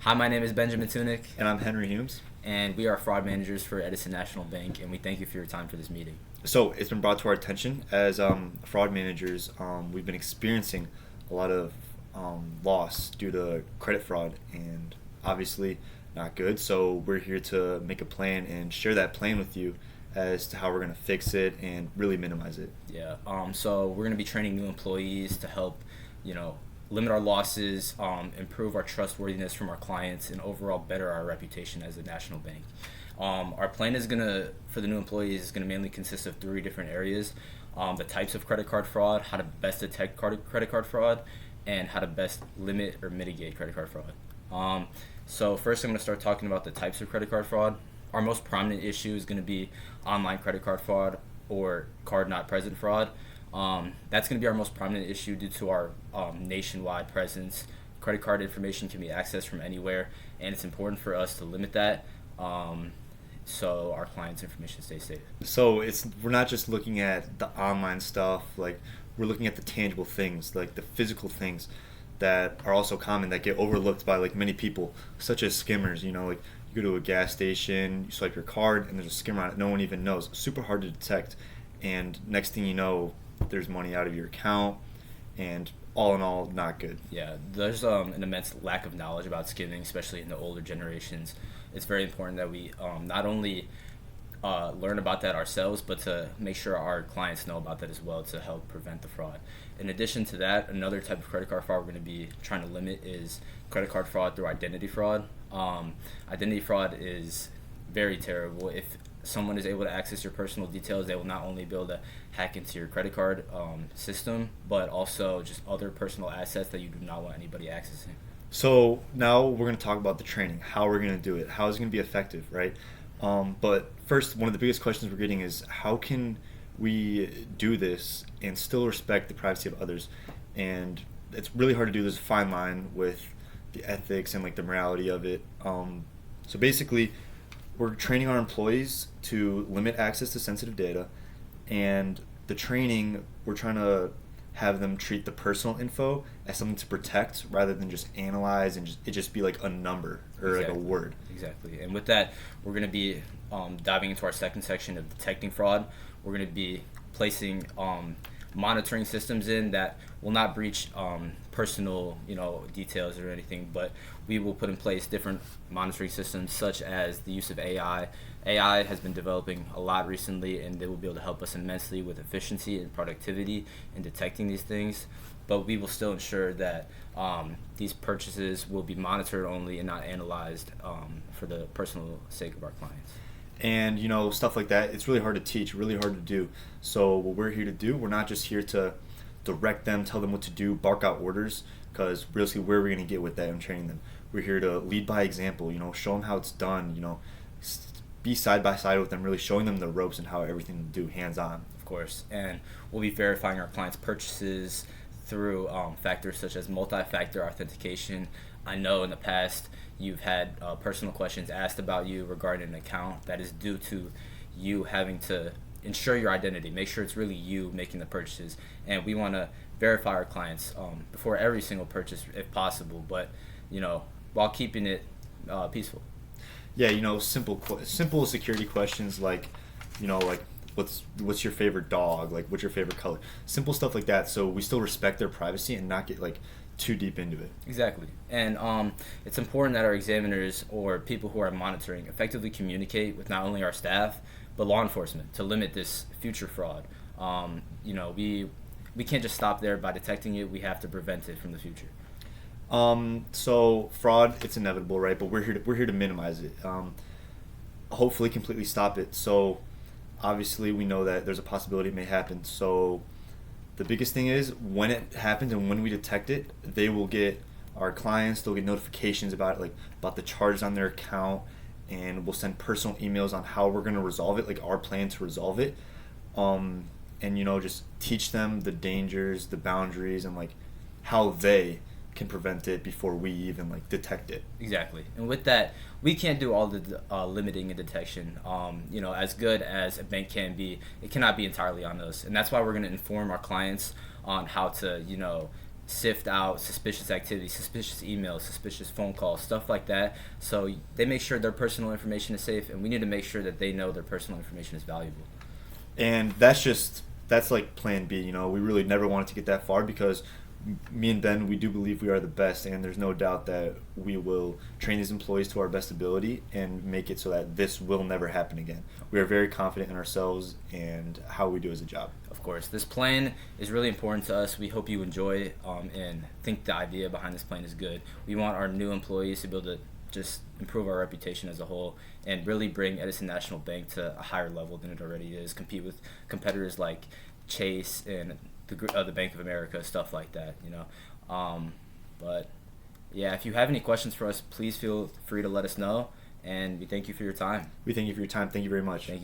Hi, my name is Benjamin Tunick, And I'm Henry Humes. and we are fraud managers for Edison National Bank, and we thank you for your time for this meeting. So it's been brought to our attention as fraud managers, we've been experiencing a lot of loss due to credit fraud, and obviously not good. So we're here to make a plan and share that plan with you as to how we're going to fix it and really minimize it. Yeah. So we're going to be training new employees to help, you know, limit our losses, improve our trustworthiness from our clients, and overall better our reputation as a national bank. Our plan is for the new employees, is gonna mainly consist of three different areas: the types of credit card fraud, how to best detect credit card fraud, and how to best limit or mitigate credit card fraud. So first, I'm gonna start talking about the types of credit card fraud. Our most prominent issue is gonna be online credit card fraud or card not present fraud. That's going to be our most prominent issue due to our nationwide presence. Credit card information can be accessed from anywhere, and it's important for us to limit that so our clients' information stays safe. So we're not just looking at the online stuff, like we're looking at the tangible things, like the physical things that are also common that get overlooked by like many people, such as skimmers. Like you go to a gas station, you swipe your card, and there's a skimmer on it. No one even knows. Super hard to detect, and next thing you know, there's money out of your account, and all in all, not good. Yeah, there's an immense lack of knowledge about skimming, especially in the older generations. It's very important that we not only learn about that ourselves, but to make sure our clients know about that as well to help prevent the fraud. In addition to that, another type of credit card fraud we're going to be trying to limit is credit card fraud through identity fraud. Identity fraud is very terrible. If someone is able to access your personal details, they will not only be able to hack into your credit card system, but also just other personal assets that you do not want anybody accessing. So now we're going to talk about the training, how we're going to do it, how it's going to be effective, right? But first, one of the biggest questions we're getting is how can we do this and still respect the privacy of others? And it's really hard to do this fine line with the ethics and like the morality of it. So basically, we're training our employees to limit access to sensitive data, and the training, we're trying to have them treat the personal info as something to protect rather than just analyze and just be like a number or like a word. Exactly. And with that, we're going to be diving into our second section of detecting fraud. We're going to be placing monitoring systems in that will not breach personal details or anything, but we will put in place different monitoring systems such as the use of AI has been developing a lot recently, and they will be able to help us immensely with efficiency and productivity in detecting these things, but we will still ensure that these purchases will be monitored only and not analyzed for the personal sake of our clients. And stuff like that, it's really hard to teach, really hard to do. So what we're here to do, we're not just here to direct them, tell them what to do, bark out orders, because realistically, where are we going to get with that and training them? We're here to lead by example, show them how it's done, be side by side with them, really showing them the ropes and how everything to do hands-on. Of course, and we'll be verifying our clients' purchases through factors such as multi-factor authentication. I know in the past you've had personal questions asked about you regarding an account. That is due to you having to ensure your identity, make sure it's really you making the purchases, and we want to verify our clients before every single purchase if possible, but while keeping it peaceful. Yeah, simple security questions like what's your favorite dog, like what's your favorite color, simple stuff like that, so we still respect their privacy and not get like too deep into it. Exactly. And it's important that our examiners or people who are monitoring effectively communicate with not only our staff but law enforcement to limit this future fraud. We can't just stop there by detecting it. We have to prevent it from the future. So fraud, it's inevitable, right? But we're here to minimize it. Hopefully, completely stop it. So obviously, we know that there's a possibility it may happen. So the biggest thing is when it happens and when we detect it, our clients, they'll get notifications about it, like about the charges on their account, and we'll send personal emails on how we're going to resolve it, like our plan to resolve it. And just teach them the dangers, the boundaries, and like how they can prevent it before we even like detect it. Exactly. And with that, we can't do all the limiting and detection. As good as a bank can be, it cannot be entirely on us, and that's why we're going to inform our clients on how to sift out suspicious activity, suspicious emails, suspicious phone calls, stuff like that. So they make sure their personal information is safe, and we need to make sure that they know their personal information is valuable. And that's like plan B. We really never wanted to get that far because me and Ben, we do believe we are the best, and there's no doubt that we will train these employees to our best ability and make it so that this will never happen again. We are very confident in ourselves and how we do as a job. Of course, this plan is really important to us. We hope you enjoy and think the idea behind this plan is good. We want our new employees to be able to just improve our reputation as a whole and really bring Edison National Bank to a higher level than it already is, compete with competitors like Chase and the Bank of America, stuff like that, but yeah, if you have any questions for us, please feel free to let us know, and we thank you for your time. We thank you for your time. Thank you very much. Thank you.